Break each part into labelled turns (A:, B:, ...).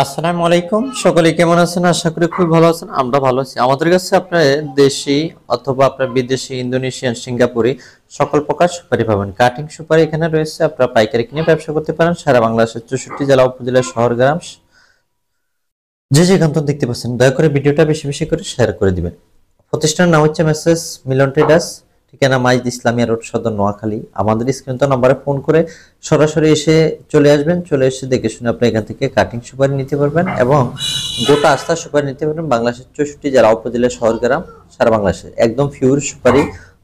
A: আসসালামু আলাইকুম, সকলে কেমন আছেন? আশা করি খুব ভালো আছেন। আমরা ভালো আছি। আমাদের কাছে আপনার দেশি অথবা আপনার বিদেশি, ইন্দোনেশিয়ান, সিঙ্গাপুরি সকল প্রকার সুপারি পাবেন। কাটিং সুপারি এখানে রয়েছে, আপনারা পাইকারি কিনে ব্যবসা করতে পারেন। সারা বাংলাদেশের 64 জেলা, উপজেলা, শহর, গ্রাম যে যেখান থেকে দেখতে পাচ্ছেন, দয়া করে ভিডিওটা বেশি বেশি করে শেয়ার করে দিবেন। প্রতিষ্ঠানের নাম হচ্ছে মেসেজ মিলন ট্রেডার্স, ঠিকানা মাইজ ইসলামিয়া রোড, সদর, নোয়াখালী। আমাদের স্ক্রিন তো নাম্বারে ফোন করে সরাসরি এসে চলে আসবেন। চলে এসে দেখে শুনে আপনি এখান থেকে কাটিং সুপারি নিতে পারবেন এবং গোটা আস্থা সুপারি নিতে পারবেন। বাংলাদেশের 64 জেলা, উপজেলা, শহর, গ্রাম, সারা বাংলাদেশে একদম পিওর সুপারি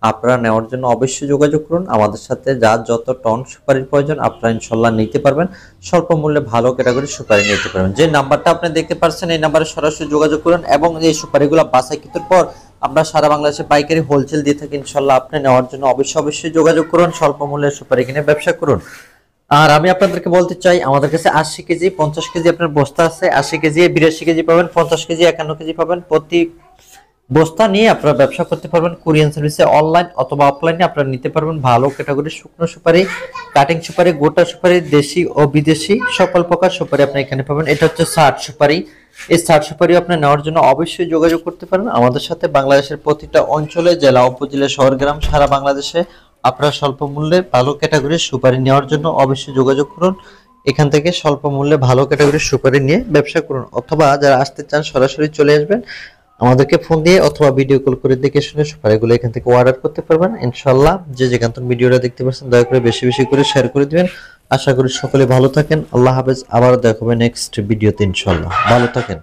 A: আপনারা নেওয়ার জন্য অবশ্যই যোগাযোগ করুন আমাদের সাথে। যার যত টন সুপারির প্রয়োজন আপনারা ইনশাল্লাহ নিতে পারবেন। স্বল্প মূল্যে ভালো ক্যাটাগরির সুপারি নিতে পারবেন। যে নাম্বারটা আপনি দেখতে পাচ্ছেন এই নাম্বারে সরাসরি যোগাযোগ করুন এবং এই সুপারিগুলো বাছাইকৃতের পর আমরা সারা বাংলাদেশে পাইকারি হোলসেল দিয়ে থাকি। ইনশাল্লাহ আপনি নেওয়ার জন্য অবশ্যই যোগাযোগ করুন। স্বল্প মূল্যে সুপারি কিনে ব্যবসা করুন। আর আমি আপনাদেরকে বলতে চাই, আমাদের কাছে 80 কেজি 50 কেজি আপনার বস্তা আছে। 80 কেজি 82 কেজি পাবেন, 50 কেজি 51 কেজি পাবেন। প্রতি বস্তা নিয়ে আপনারা ব্যবসা করতে পারবেন। কুরিয়ার সার্ভিসে অনলাইন অথবা অফলাইনে আপনারা নিতে পারবেন। ভালো ক্যাটাগরির শুকনো সুপারি, কাটিং সুপারি, গোটা সুপারি, দেশি ও বিদেশি সকল প্রকার সুপারি আপনি এখানে পাবেন। এটা হচ্ছে 60 সুপারি। এই 60 সুপারি আপনি নেওয়ার জন্য অবশ্যই যোগাযোগ করতে পারেন আমাদের সাথে। বাংলাদেশের প্রতিটা অঞ্চলে, জেলা, উপজেলা, শহর, গ্রাম, সারা বাংলাদেশে আপনারা স্বল্প মূল্যে ভালো ক্যাটাগরির সুপারি নেওয়ার জন্য অবশ্যই যোগাযোগ করুন। এখান থেকে স্বল্প মূল্যে ভালো ক্যাটাগরির সুপারি নিয়ে ব্যবসা করুন। অথবা যারা আসতে চান সরাসরি চলে আসবেন, আমাদেরকে ফোন দিয়ে অথবা ভিডিও কল করে দেখে শুনে সুপারিগুলো এখান থেকে অর্ডার করতে পারবেন ইনশাআল্লাহ। যে যেখান থেকে ভিডিওটা দেখতে পাচ্ছেন দয়া করে বেশি বেশি করে শেয়ার করে দিবেন। আশা করি সকলে ভালো থাকেন। আল্লাহ হাফেজ। আবারও দেখা হবে নেক্সট ভিডিওতে ইনশাআল্লাহ। ভালো থাকেন।